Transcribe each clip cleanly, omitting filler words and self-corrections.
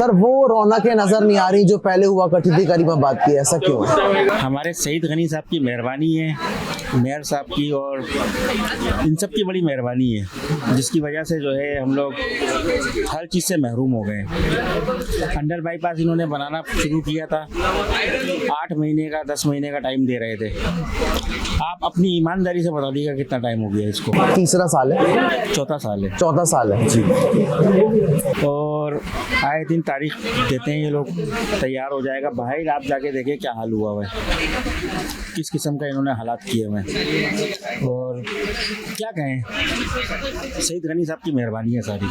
Sir वो रौनकें नजर नहीं आ रही जो पहले हुआ करती थी करीमाबाद की, ऐसा क्यों? हमारे सईद गनी साहब की मेहरबानी है, मेयर साहब की और इन सब की बड़ी मेहरबानी है, जिसकी वजह से जो है हम लोग हर चीज़ से महरूम हो गए। अंडर बाईपास इन्होंने बनाना शुरू किया था, 8 महीने का 10 महीने का टाइम दे रहे थे। आप अपनी ईमानदारी से बता दीजिएगा कितना टाइम हो गया इसको? तीसरा साल है, चौथा साल है। चौथा साल है जी। और आए दिन तारीख देते हैं ये लोग, तैयार हो जाएगा। बाहर आप जाके देखिए क्या हाल हुआ हुआ है, किस किस्म का इन्होंने हालात किए हुए हैं। और क्या कहें, सईद गनी साहब की मेहरबानी है सारी।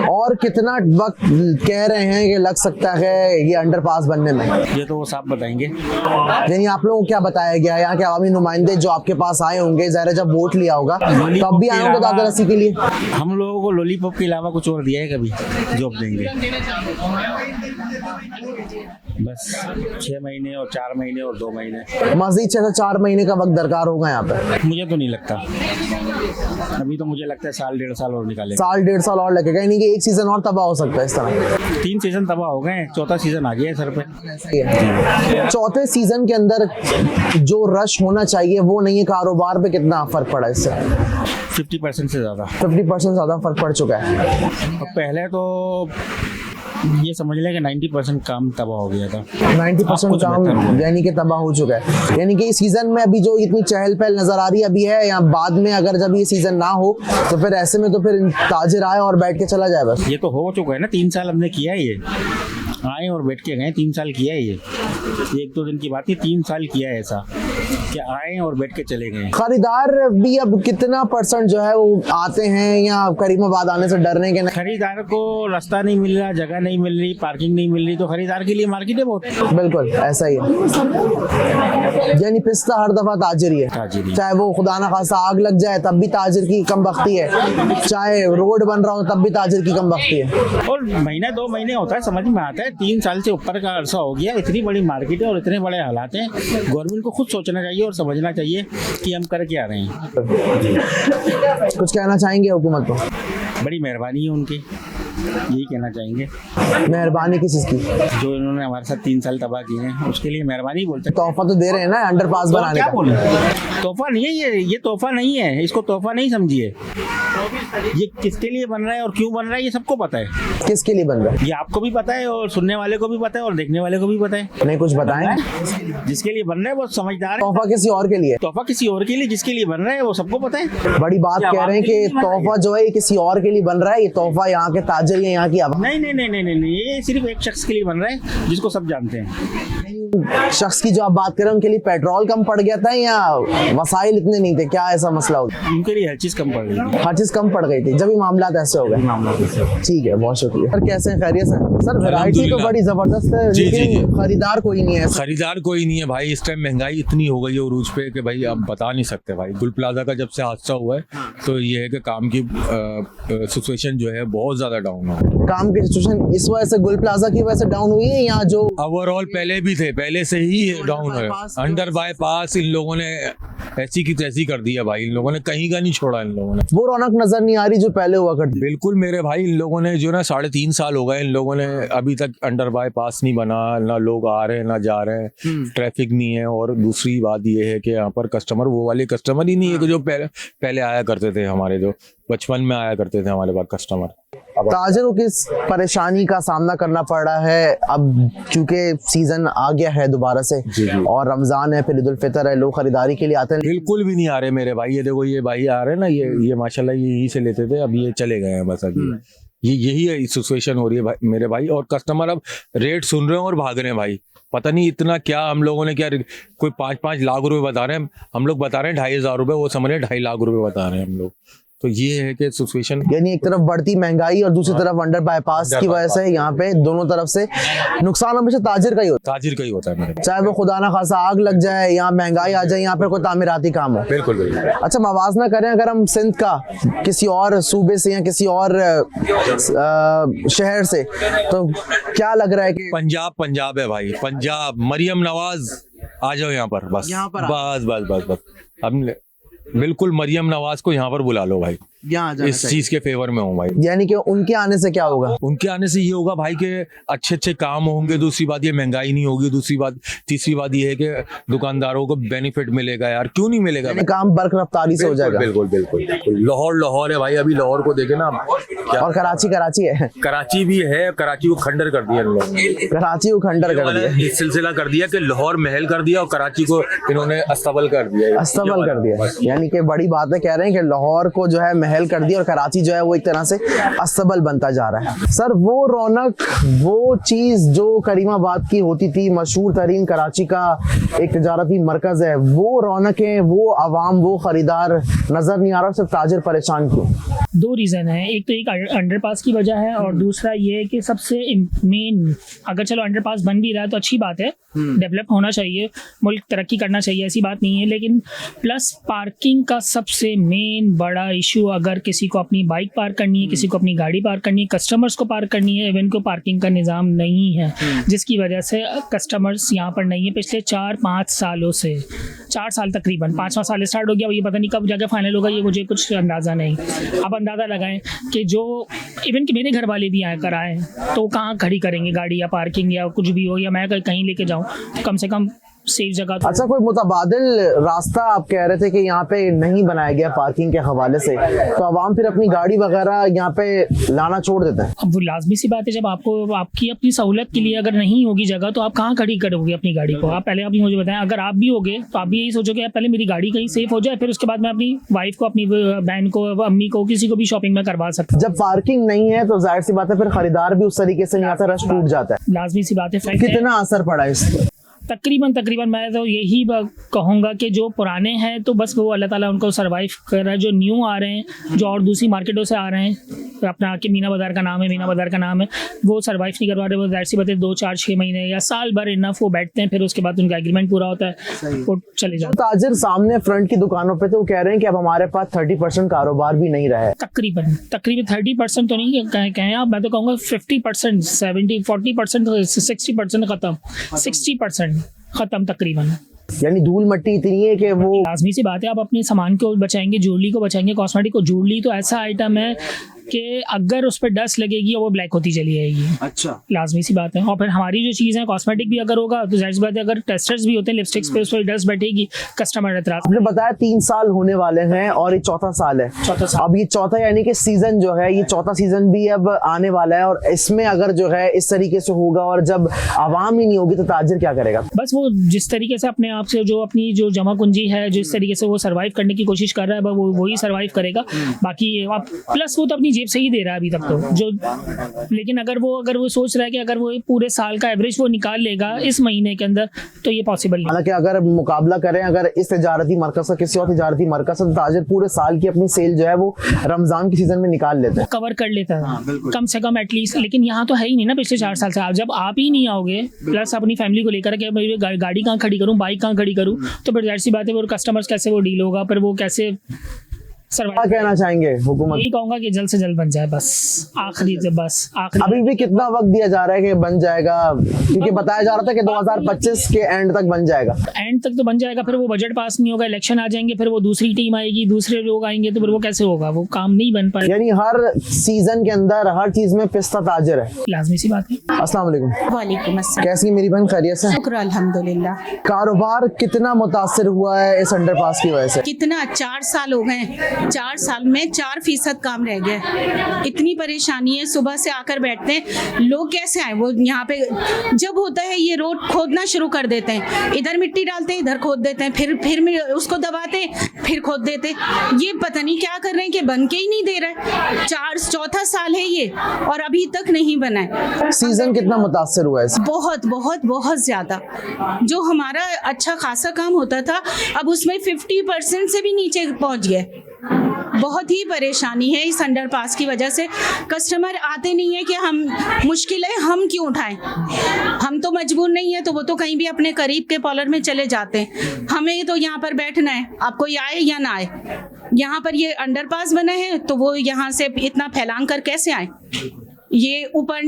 और कितना वक्त कह रहे हैं कि लग सकता है ये अंडरपास बनने में? ये तो वो साहब बताएंगे। यानी आप लोगों को क्या बताया गया? यहाँ के अवामी नुमाइंदे जो आपके पास आए होंगे, ज़ाहिर है जब वोट लिया होगा तब भी आए होंगे दादा रसी के लिए। हम लोगों को लॉलीपॉप के अलावा कुछ और दिया है कभी? जॉब देंगे बस 6 महीने और 4 महीने और 2 महीने, मजीद 6 से 4 महीने का वक्त दरकार होगा यहाँ पे। मुझे तो नहीं लगता। अभी तो मुझे लगता है 1.5 साल और निकाले। 1.5 साल और लगेगा, यानी कि एक सीजन और तबाह हो सकता है इस तरह। 3 सीजन तबाह हो गए, चौथा सीजन आ गया है सर पे। चौथे सीजन के अंदर जो रश होना चाहिए वो नहीं है। कारोबार पे कितना फर्क पड़ा इससे? 50% से ज़्यादा। 50% ज्यादा फर्क पड़ चुका है। और पहले तो ये समझ लें कि 90% काम तबाह हो गया था। 90% काम यानी कि तबाह हो चुका है। यानी कि इस सीजन में अभी जो इतनी चहल पहल नजर आ रही है अभी है, या बाद में अगर जब ये सीजन ना हो तो फिर ऐसे में तो फिर ताजिर आए और बैठ के चला जाए बस। ये तो हो चुका है ना, 3 साल हमने किया है, ये आए और बैठ के गए। 3 साल किया है ये 1-2 दिन की बात है। 3 साल किया है ऐसा कि आए और बैठ के चले गए। खरीदार भी अब कितना % जो है वो आते हैं या करीमाबाद आने से डरने के? खरीदार को रास्ता नहीं मिल रहा, जगह नहीं मिल रही, पार्किंग नहीं मिल रही, तो खरीदार के लिए मार्केट है बहुत। बिल्कुल ऐसा ही है। यानी पिस्ता हर दफा ताजिरी है, चाहे वो खुदा ना खासा आग लग जाए तब भी ताजिर की कमबख्ती है, चाहे रोड बन रहा हो तब भी ताजिर की कमबख्ती है। और महीना 2 महीने होता है, समझ में आता है। 3 साल से ऊपर का अरसा हो गया, इतनी बड़ी मार्केट है और इतने बड़े हालात हैं। गवर्नमेंट को खुद सोचना चाहिए और समझना चाहिए कि हम कर क्या रहे हैं। कुछ कहना चाहेंगे हुकूमत को? बड़ी मेहरबानी है उनकी, यही कहना चाहेंगे। मेहरबानी किस चीज की? जो इन्होंने हमारे साथ 3 साल तबाह किए हैं उसके लिए मेहरबानी बोलते हैं। तोहफा तो दे रहे हैं ना अंडरपास बनाने का। तोहफा नहीं है ये तोहफा नहीं है, इसको तोहफा नहीं समझिए। ये किसके लिए बन रहा है और क्यों बन रहा है ये सबको पता है। किसके लिए बन रहा है ये आपको भी पता है और सुनने वाले को भी पता है और देखने वाले को भी पता है। नहीं कुछ बताएं। जिसके लिए बन रहा है वो समझदार है। तोहफा किसी और के लिए? तोहफा किसी और के लिए, जिसके लिए बन रहा है वो सबको पता है। बड़ी बात कह रहे हैं कि तोहफा जो है ये किसी और के लिए बन रहा है। ये तोहफा यहाँ के ताजिर या यहाँ की आवाम? नहीं, ये सिर्फ एक शख्स के लिए बन रहा है जिसको सब जानते हैं। शख्स की जो आप बात कर रहे हैं उनके लिए पेट्रोल कम पड़ गया था या वसाइल इतने नहीं थे, क्या ऐसा मसला हो गया? उनके लिए हर चीज कम पड़ गई थी। हर चीज कम पड़ गई थी जब ये मामला ऐसे हो गए। ठीक है, बहुत शुक्रिया सर। कैसे हैं? खैरियत से? सर वैरायटी तो बड़ी जबरदस्त है लेकिन खरीदार कोई नहीं है। खरीदार कोई नहीं है भाई। इस टाइम महंगाई इतनी हो गई है उरूज पे कि भाई आप बता नहीं सकते भाई। गुल प्लाजा का जब से हादसा हुआ है तो ये है कि काम की सिचुएशन जो है बहुत ज्यादा डाउन है। काम की सिचुएशन इस वजह से गुल प्लाजा की वजह से डाउन हुई है या जो ओवरऑल पहले भी थे, पहले से ही डाउन है। अंडर बाईपास इन लोगों ने ऐसी की तैसी कर दिया भाई। इन लोगों ने कहीं का नहीं छोड़ा। इन लोगों ने वो रौनक नजर नहीं आ रही जो पहले हुआ करती। बिल्कुल मेरे भाई, इन लोगों ने जो ना 3.5 साल हो गए इन लोगों ने अभी तक अंडर बाईपास नहीं बना, ना लोग आ रहे हैं ना जा रहे हैं, ट्रैफिक नहीं है। और दूसरी बात ये है कि यहाँ पर कस्टमर वो वाले कस्टमर ही नहीं है कि जो पहले आया करते थे, हमारे जो बचपन में आया करते थे हमारे पास कस्टमर। ताजिरों को किस परेशानी का सामना करना पड़ रहा है अब, क्योंकि सीजन आ गया है दोबारा से और रमजान है, फिर ईद उल फितर है, लोग खरीदारी के लिए आते हैं। बिल्कुल भी नहीं आ रहे मेरे भाई। ये देखो ये भाई आ रहे हैं ना, ये माशाल्लाह यही से लेते थे, अब ये चले गए हैं बस। अभी यही है सिचुएशन हो रही है भाई मेरे भाई। और कस्टमर अब रेट सुन रहे हैं और भाग रहे हैं भाई। पता नहीं इतना क्या हम लोगों ने क्या, कोई 5-5 लाख रुपए बता रहे हैं, हम लोग बता रहे हैं 2,500 रुपए, वो समझ रहे हैं 2.5 लाख रुपए बता रहे हैं हम लोग। तो ये है कि सिचुएशन, यानी एक तरफ बढ़ती महंगाई और दूसरी तरफ अंडर बाईपास की वजह से यहाँ पे दोनों तरफ से नुकसान हमेशा ताजिर का ही होता है। ताजिर का ही होता है मेरे, चाहे वो खुदा ना खासा आग लग जाए, यहाँ महंगाई आ जाए, यहाँ पे कोई तामीराती काम हो। बिल्कुल बिल्कुल। अच्छा, मवाजना करें अगर हम सिंध का किसी और सूबे से या किसी और शहर से, तो क्या लग रहा है कि पंजाब है भाई। पंजाब, मरियम नवाज आ जाओ यहाँ पर बस। यहाँ पर बस हमने बिल्कुल मरियम नवाज को यहाँ पर बुला लो भाई। यहाँ जाना इस चीज के फेवर में हूँ भाई। यानी कि उनके आने से क्या होगा? उनके आने से ये होगा भाई कि अच्छे अच्छे काम होंगे, दूसरी बात ये महंगाई नहीं होगी, दूसरी बात, तीसरी बात ये है कि दुकानदारों को बेनिफिट मिलेगा यार, क्यों नहीं मिलेगा? यानी काम बर्क रफ्तारी से हो जाएगा। बिल्कुल बिल्कुल बिल्कुल। लाहौर है भाई, अभी लाहौर को देखे ना क्या? और कराची है, कराची भी है, कराची को खंडर कर दिया इन लोगों ने, कराची को खंडर कर दिया, ये सिलसिला कर दिया कि लाहौर महल कर दिया और कराची को इन्होंने अस्तबल कर दिया, अस्तबल कर दिया। यानी कि बड़ी बात है, कह रहे हैं कि लाहौर को जो है महल कर दिया और कराची जो है वो एक तरह से अस्तबल बनता जा रहा है। सर वो रौनक, वो चीज जो करीमाबाद की होती थी, मशहूर तरीन कराची का एक तिजारती मरकज है, वो रौनकें, वो आवाम, वो खरीदार नजर नहीं आ रहा। सिर्फ ताजिर परेशान क्यों? दो रीज़न है, एक तो एक अंडरपास की वजह है और दूसरा ये है कि सबसे मेन, अगर चलो अंडरपास बन भी रहा है तो अच्छी बात है, डेवलप होना चाहिए, मुल्क तरक्की करना चाहिए, ऐसी बात नहीं है, लेकिन प्लस पार्किंग का सबसे मेन बड़ा इशू, अगर किसी को अपनी बाइक पार्क करनी है, किसी को अपनी गाड़ी पार्क करनी है, कस्टमर्स को पार्क करनी है, इवन को पार्किंग का निज़ाम नहीं है, जिसकी वजह से कस्टमर्स यहाँ पर नहीं है पिछले 4-5 सालों से। 4 साल तकरीबन, 5वां साल स्टार्ट हो गया, ये पता नहीं कब जाके फाइनल होगा, ये मुझे कुछ अंदाज़ा नहीं। अब अंदाज़ा लगाएं कि जो इवन कि मेरे घर वाले भी आए कर आए तो कहाँ खड़ी करेंगे गाड़ी, या पार्किंग या कुछ भी हो, या मैं कहीं लेके जाऊँ, कम से कम सेफ जगह तो। अच्छा, कोई मुतबादिल रास्ता आप कह रहे थे कि यहाँ पे नहीं बनाया गया पार्किंग के हवाले से, तो आवाम फिर अपनी गाड़ी वगैरह यहाँ पे लाना छोड़ देते हैं? अब वो लाजमी सी बात है, जब आपको आपकी अपनी सहूलत के लिए अगर नहीं होगी जगह तो आप कहाँ खड़ी करोगे अपनी गाड़ी को? आप पहले अभी मुझे बताएं, अगर आप भी होगे तो आप भी यही सोचोगे यार पहले मेरी गाड़ी कहीं सेफ हो जाए, फिर उसके बाद मैं अपनी वाइफ को, अपनी बहन को, अम्मी को, किसी को भी शॉपिंग में करवा सकता हूं। जब पार्किंग नहीं है तो जाहिर सी बात है फिर खरीदार भी उस तरीके से नहीं आता, रश टूट जाता है। लाजमी सी बात है, फैक्ट है। कितना असर पड़ा इस पर? तकरीबन मैं तो यही कहूँगा कि जो पुराने हैं तो बस वो अल्लाह ताला उनको सरवाइव कर रहा है, जो न्यू आ रहे हैं, जो और दूसरी मार्केटों से आ रहे हैं, अपना के मीना बाज़ार का नाम है, वो सरवाइव नहीं करवा रहे। वो जाहिर सी बात है 2-4-6 महीने या साल भर इनफ वो बैठते हैं, फिर उसके बाद उनका एग्रीमेंट पूरा होता है, वो चले जाते हैं। ताजिर सामने फ्रंट की दुकानों पे तो वो कह रहे हैं कि अब हमारे पास 30% कारोबार भी नहीं रहा है। तकरीबन 30% तो नहीं कहें आप, मैं तो कहूँगा 50%, 40% 60% ख़त्म, 60% ख़त्म तकरीबन। यानी धूल मट्टी इतनी है कि वो लाजमी सी बात है, आप अपने सामान को बचाएंगे, ज्वेलरी को बचाएंगे, कॉस्मेटिक को। ज्वेलरी तो ऐसा आइटम है कि अगर उस पर डस्ट लगेगी और वो ब्लैक होती चली जाएगी। अच्छा, लाजमी सी बात है। और फिर हमारी जो चीज़ है, कॉस्मेटिक भी अगर होगा तो जाहिर सी बात है, अगर टेस्टर्स भी होते हैं लिपस्टिक्स पे, उस पर डस्ट बैठेगी, कस्टमर एतराज। आपने बताया 3 साल होने वाले हैं और ये चौथा साल है। अब ये चौथा, यानी कि सीजन जो है, ये चौथा सीजन भी अब आने वाला है, और इसमें अगर जो है इस तरीके से होगा और जब आवाम ही नहीं होगी तो ताजिर क्या करेगा? बस वो जिस तरीके से अपने आप से जो अपनी जो जमा कुंजी है, जिस तरीके से वो सर्वाइव करने की कोशिश कर रहा है, वो वही सर्वाइव करेगा। बाकी प्लस वो तो अपनी जेब से ही दे रहा है अभी तक तो जो, लेकिन अगर वो सोच रहा है कि अगर वो पूरे साल का एवरेज वो निकाल लेगा इस महीने के अंदर, तो ये पॉसिबल नहीं। हालांकि अगर मुकाबला करें अगर इस तिजारती मरकज का किसी और तिजारती मरकज से, तो ताजिर पूरे साल की अपनी सेल जो है वो रमजान के सीजन में निकाल लेते हैं, कवर कर लेता है कम से कम एटलीस्ट। लेकिन यहाँ तो है ही नहीं ना पिछले 4 साल से। जब आप ही नहीं आओगे, प्लस अपनी फैमिली को लेकर के गाड़ी कहाँ खड़ी करूँ, बाइक कहाँ खड़ी करूँ, तो फिर जाहिर सी बात है वो कस्टमर्स कैसे वो डील होगा, फिर वो कैसे क्या कहना चाहेंगे हुकूमत? यही कहूँगा कि जल्द से जल्द बन जाए, बस आखिरी। अभी भी कितना वक्त दिया जा रहा है कि बन जाएगा? क्योंकि बताया जा रहा था कि 2025 के एंड तक बन जाएगा। एंड तक तो बन जाएगा, फिर वो बजट पास नहीं होगा, इलेक्शन आ जाएंगे, फिर वो दूसरी टीम आएगी, दूसरे लोग आएंगे, तो फिर वो कैसे होगा, वो काम नहीं बन पाएगा। यानी हर सीजन के अंदर हर चीज में पिस्ता ताजिर है। लाजमी सी बात है। अस्सलाम वालेकुम। वालेकुम अस्सलाम। कैसी मेरी बहन, खैरियत से? शुक्र अल्हम्दुलिल्लाह। कारोबार कितना मुतासिर हुआ है इस अंडरपास की वजह से? कितना 4 साल हो गए, 4 साल में 4% काम रह गया। इतनी परेशानी है, सुबह से आकर बैठते हैं लोग, कैसे आए वो यहाँ पे? जब होता है ये रोड खोदना शुरू कर देते हैं, इधर मिट्टी डालते हैं, इधर खोद देते हैं, फिर उसको दबाते, फिर खोद देते। ये पता नहीं क्या कर रहे हैं कि बन के ही नहीं दे रहे। चौथा साल है ये और अभी तक नहीं बना है। सीजन कितना मुतासिर हुआ है? बहुत बहुत बहुत ज्यादा। जो हमारा अच्छा खासा काम होता था, अब उसमें 50% से भी नीचे पहुंच गए। बहुत ही परेशानी है इस अंडरपास की वजह से। कस्टमर आते नहीं है कि हम मुश्किल है, हम क्यों उठाएं? हम तो मजबूर नहीं है, तो वो तो कहीं भी अपने करीब के पार्लर में चले जाते हैं। हमें तो यहाँ पर बैठना है, आप कोई आए या ना आए। यहाँ पर ये अंडरपास बना है तो वो यहाँ से इतना फैलांग कर कैसे आए? ये ऊपर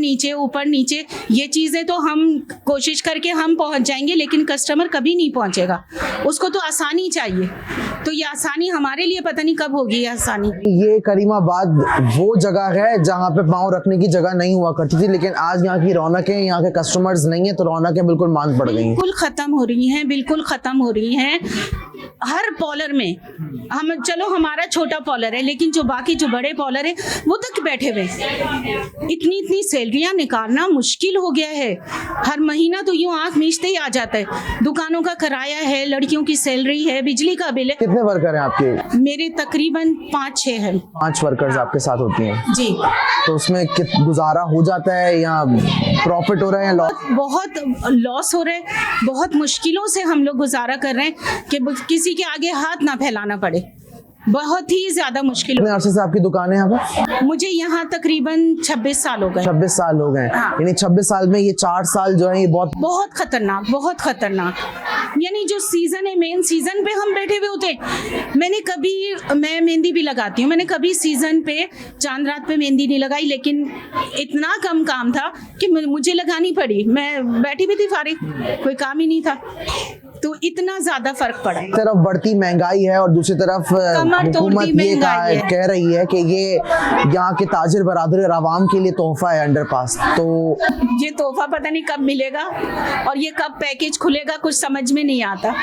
नीचे ये चीज़ें तो हम कोशिश करके हम पहुंच जाएंगे, लेकिन कस्टमर कभी नहीं पहुंचेगा। उसको तो आसानी चाहिए, तो ये आसानी हमारे लिए पता नहीं कब होगी ये आसानी। ये करीमाबाद वो जगह है जहाँ पे पाँव रखने की जगह नहीं हुआ करती थी, लेकिन आज यहाँ की रौनकें, यहाँ के कस्टमर्स नहीं है तो रौनकें बिल्कुल मांद पड़ गई हैं। बिल्कुल खत्म हो रही हैं, बिल्कुल खत्म हो रही हैं। हर पॉलर में हम, चलो हमारा छोटा पॉलर है, लेकिन जो बाकी जो बड़े पॉलर है वो तक बैठे हुए। इतनी सैलरियां निकालना मुश्किल हो गया है। हर महीना तो यूं आंख मीचते ही आ जाता है। दुकानों का किराया है, लड़कियों की सैलरी है, बिजली का बिल है। कितने वर्कर हैं आपके? मेरे तकरीबन 5-6 हैं। 5 वर्कर्स आपके साथ होती हैं जी। तो उसमें गुजारा हो जाता है या प्रॉफिट हो रहा है या लॉस? बहुत लॉस हो रहा है, बहुत मुश्किलों से हम लोग गुजारा कर रहे हैं कि किसी के आगे हाथ ना फैलाना पड़े। बहुत ही ज्यादा मुश्किल। कितने अरसे से आपकी दुकान है यहाँ पर? मुझे यहाँ तकरीबन 26 साल हो गए। 26 साल हो गए। हाँ। यानी 26 साल में ये 4 साल जो है ये बहुत खतरनाक, बहुत खतरनाक। यानी जो सीजन है, मेन सीजन पे हम बैठे हुए होते। मैं मेहंदी भी लगाती हूँ, मैंने कभी सीजन पे चांद रात पे मेहंदी नहीं लगाई, लेकिन इतना कम काम था कि मुझे लगानी पड़ी। मैं बैठी भी थी फारिग, कोई काम ही नहीं था, तो इतना ज्यादा फर्क पड़ा। एक तरफ बढ़ती महंगाई है और दूसरी तरफ हुकूमत ये कह रही है कि ये यहाँ के ताजिर बरादरी और आवाम के लिए तोहफा है अंडरपास। तो ये तोहफा पता नहीं कब मिलेगा और ये कब पैकेज खुलेगा, कुछ समझ में नहीं आता।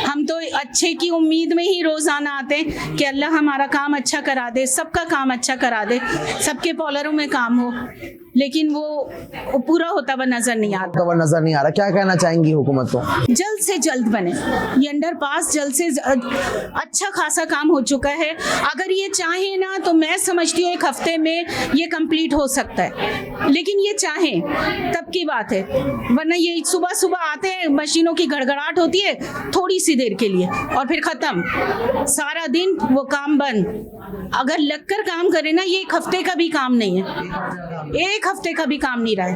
हम तो अच्छे की उम्मीद में ही रोजाना आते हैं कि अल्लाह हमारा काम अच्छा करा दे, सबका काम अच्छा करा दे, सबके पॉलरों में काम हो, लेकिन वो पूरा होता हुआ नजर नहीं आता। वो नजर नहीं आ रहा। क्या कहना चाहेंगी हुकूमत को? जल्द से जल्द बने ये अंडरपास, जल्द से अच्छा खासा काम हो चुका है। अगर ये चाहे ना तो मैं समझती हूँ 1 हफ्ते में ये कंप्लीट हो सकता है, लेकिन ये चाहे तब की बात है, वरना ये सुबह सुबह आते हैं, मशीनों की गड़गड़ाहट होती है थोड़ी सी देर के लिए और फिर खत्म, सारा दिन वो काम बंद। अगर लगकर काम करे ना, ये 1 हफ्ते का भी काम नहीं है, 1 हफ्ते का भी काम नहीं रहा है।